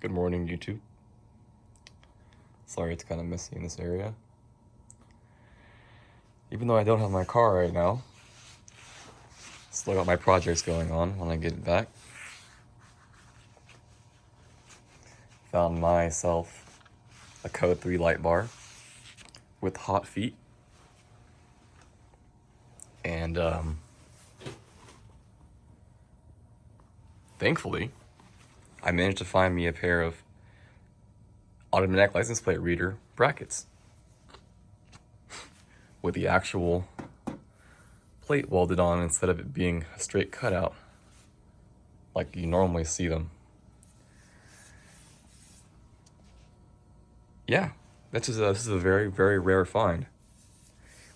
Good morning, YouTube. Sorry it's kind of messy in this area. Even though I don't have my car right now, still got my projects going on when I get it back. Found myself a Code 3 light bar with hot feet. And thankfully, I managed to find me a pair of automatic license plate reader brackets with the actual plate welded on instead of it being a straight cutout like you normally see them. Yeah, this is a very, very rare find.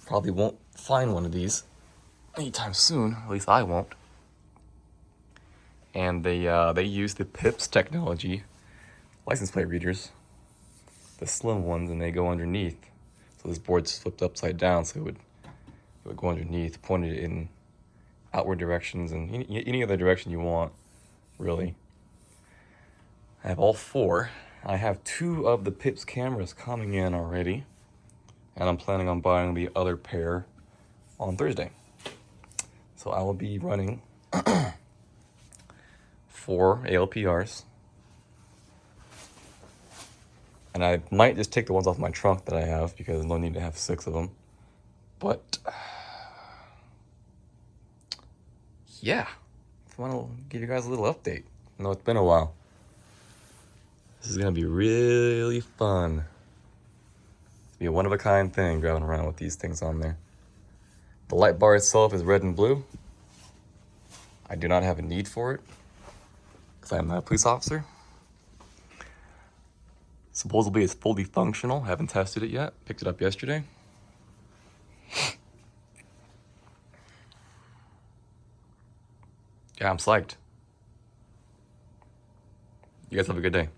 Probably won't find one of these anytime soon, at least I won't. And they use the PIPS technology license plate readers, the slim ones, and they go underneath. So this board's flipped upside down, so it would go underneath, pointed in outward directions and any other direction you want, really. I have all four. I have 2 of the PIPS cameras coming in already, and I'm planning on buying the other pair on Thursday. So I will be running 4 ALPRs. And I might just take the ones off my trunk that I have because there's no need to have 6 of them. But yeah, I want to give you guys a little update. I know it's been a while. This is gonna be really fun. It's be a one-of-a-kind thing driving around with these things on there. The light bar itself is red and blue. I do not have a need for it because I am not a police officer. Supposedly it's fully functional. Haven't tested it yet. Picked it up yesterday. Yeah, I'm psyched. You guys have a good day.